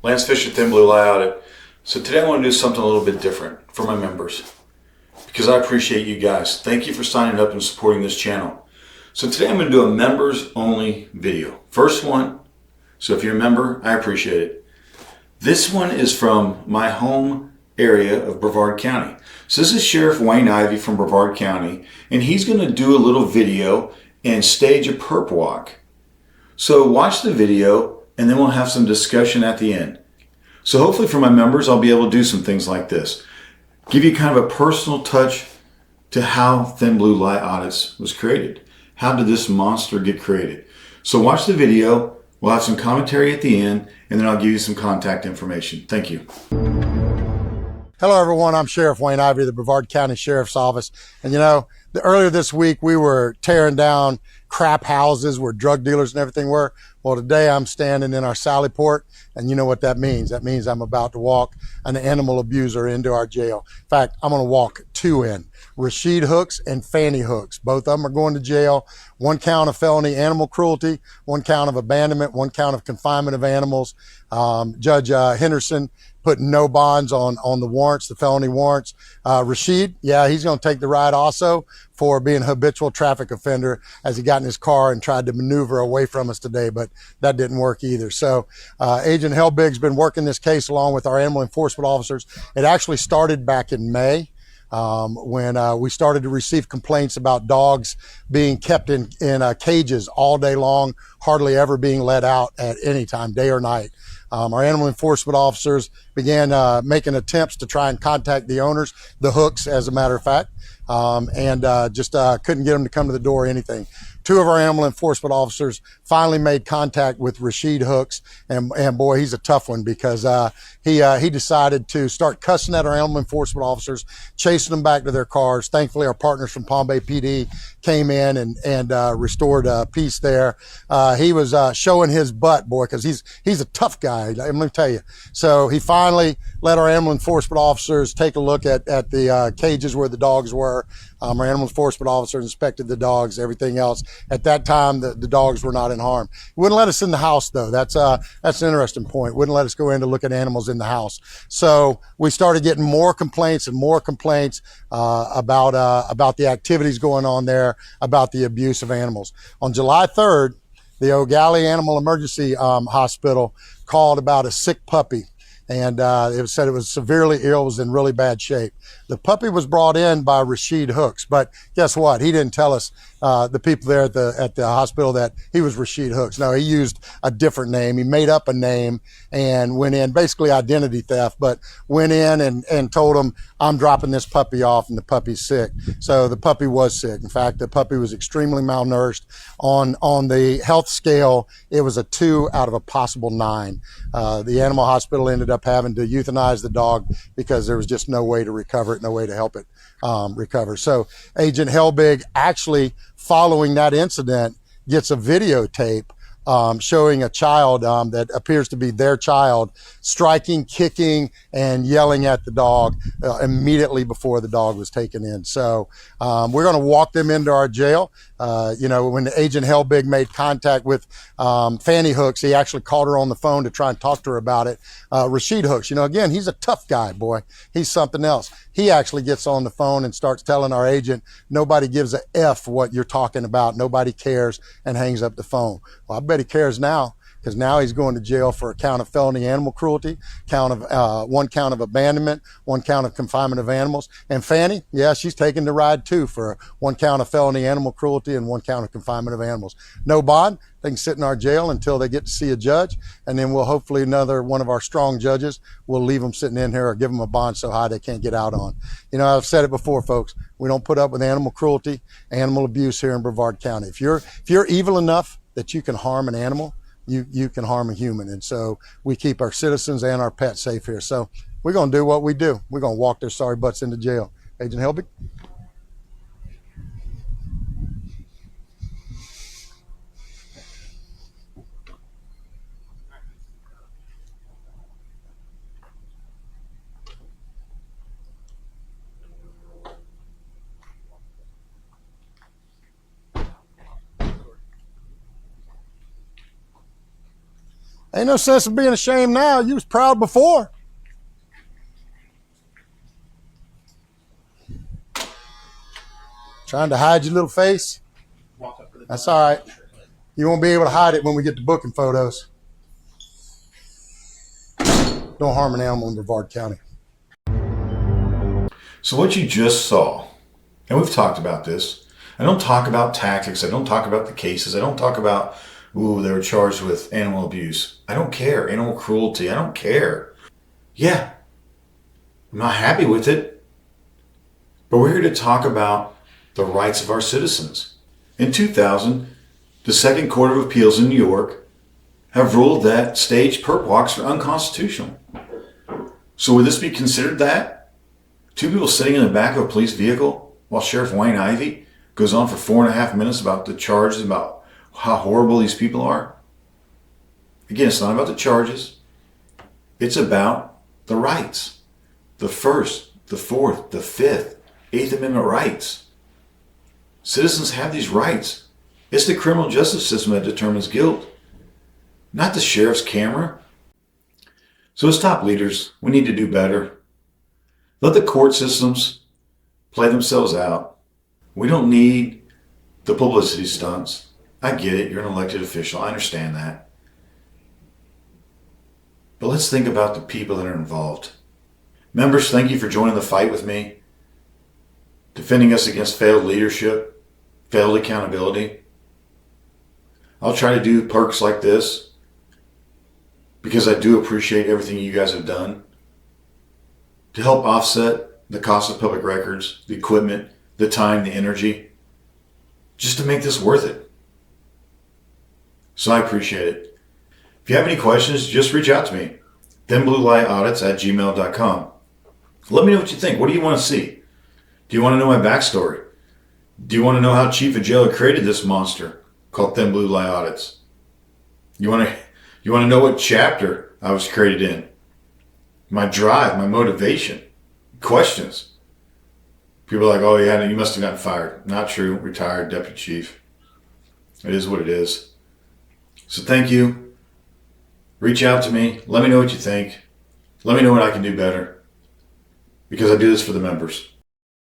Lance Fisher, Thin Blue Lie Audit. So today I want to do something a little bit different for my members because I appreciate you guys. Thank you for signing up and supporting this channel. So today I'm going to do a members only video. First one, so if you're a member, I appreciate it. This one is from my home area of Brevard County. So this is Sheriff Wayne Ivey from Brevard County, and he's going to do a little video and stage a perp walk. So watch the video and then we'll have some discussion at the end. So hopefully for my members, I'll be able to do some things like this. Give you kind of a personal touch to how Thin Blue Lie Audits was created. How did this monster get created? So watch the video. We'll have some commentary at the end, and then I'll give you some contact information. Thank you. Hello everyone, I'm Sheriff Wayne Ivey of the Brevard County Sheriff's Office. And you know, earlier this week we were tearing down crap houses where drug dealers and everything were. Well, today I'm standing in our Sally Port, and you know what that means. That means I'm about to walk an animal abuser into our jail. In fact, I'm gonna walk two in. Rashid Hooks and Fanny Hooks. Both of them are going to jail. One count of felony animal cruelty, one count of abandonment, one count of confinement of animals. Judge Henderson put no bonds on the warrants, the felony warrants. Rashid, yeah, he's going to take the ride also for being a habitual traffic offender as he got in his car and tried to maneuver away from us today, but that didn't work either. So Agent Helbig's been working this case along with our animal enforcement officers. It actually started back in May. When we started to receive complaints about dogs being kept in cages all day long, hardly ever being let out at any time, day or night. Our animal enforcement officers began making attempts to try and contact the owners, the Hooks, as a matter of fact, and just couldn't get them to come to the door or anything. Two of our animal enforcement officers finally made contact with Rashid Hooks, and boy, he's a tough one because he decided to start cussing at our animal enforcement officers, chasing them back to their cars. Thankfully, our partners from Palm Bay PD came in and restored peace there. He was showing his butt, boy, because he's a tough guy. Let me tell you. So he finally let our animal enforcement officers take a look at the cages where the dogs were. Our animal enforcement officer inspected the dogs, everything else. At that time, the dogs were not in harm. He wouldn't let us in the house, though. That's an interesting point. Wouldn't let us go in to look at animals in the house. So we started getting more complaints and more complaints about the activities going on there, about the abuse of animals. On July 3rd, the O'Galley Animal Emergency Hospital called about a sick puppy. And it said it was severely ill, was in really bad shape. The puppy was brought in by Rashid Hooks, but guess what? He didn't tell us, the people there at the hospital, that he was Rashid Hooks. No, he used a different name. He made up a name and went in, basically identity theft, but went in and told him, I'm dropping this puppy off and the puppy's sick. So the puppy was sick. In fact, the puppy was extremely malnourished. On the health scale, it was a 2 out of a possible 9. The animal hospital ended up having to euthanize the dog because there was just no way to recover it, no way to help it recover. So Agent Helbig, actually following that incident, gets a videotape showing a child that appears to be their child striking, kicking, and yelling at the dog immediately before the dog was taken in. So we're going to walk them into our jail. You know, when Agent Helbig made contact with Fanny Hooks, he actually called her on the phone to try and talk to her about it. Rashid Hooks, you know, again, he's a tough guy, boy. He's something else. He actually gets on the phone and starts telling our agent, nobody gives a F what you're talking about. Nobody cares, and hangs up the phone. Well, I bet he cares now, because now he's going to jail for a count of felony animal cruelty, one count of abandonment, one count of confinement of animals. And Fanny, yeah, she's taking the ride too for one count of felony animal cruelty and one count of confinement of animals. No bond. They can sit in our jail until they get to see a judge, and then we'll hopefully another one of our strong judges will leave them sitting in here or give them a bond so high they can't get out on. You know, I've said it before, folks. We don't put up with animal cruelty, animal abuse here in Brevard County. If you're evil enough that you can harm an animal, you can harm a human. And so we keep our citizens and our pets safe here. So we're going to do what we do. We're going to walk their sorry butts into jail. Agent Helbig. Ain't no sense in being ashamed now. You was proud before. Trying to hide your little face? That's all right. You won't be able to hide it when we get to booking photos. Don't harm an animal in Brevard County. So what you just saw, and we've talked about this, I don't talk about tactics, I don't talk about the cases, I don't talk about, ooh, they were charged with animal abuse. I don't care. Animal cruelty, I don't care. Yeah, I'm not happy with it, but we're here to talk about the rights of our citizens. In 2000, the Second Court of Appeals in New York have ruled that staged perp walks are unconstitutional. So would this be considered that? Two people sitting in the back of a police vehicle while Sheriff Wayne Ivey goes on for 4.5 minutes about the charges, about how horrible these people are? Again, it's not about the charges. It's about the rights. The First, the Fourth, the Fifth, Eighth Amendment rights. Citizens have these rights. It's the criminal justice system that determines guilt, not the sheriff's camera. So as top leaders, we need to do better. Let the court systems play themselves out. We don't need the publicity stunts. I get it. You're an elected official. I understand that. But let's think about the people that are involved. Members, thank you for joining the fight with me, defending us against failed leadership, failed accountability. I'll try to do perks like this because I do appreciate everything you guys have done to help offset the cost of public records, the equipment, the time, the energy, just to make this worth it. So I appreciate it. If you have any questions, just reach out to me. thinbluelightaudits@gmail.com. Let me know what you think. What do you want to see? Do you want to know my backstory? Do you want to know how Chief of Jail created this monster called Thin Blue Light Audits? You want to know what chapter I was created in? My drive, my motivation, questions. People are like, oh, yeah, you must have gotten fired. Not true. Retired deputy chief. It is what it is. So thank you. Reach out to me. Let me know what you think. Let me know what I can do better. Because I do this for the members.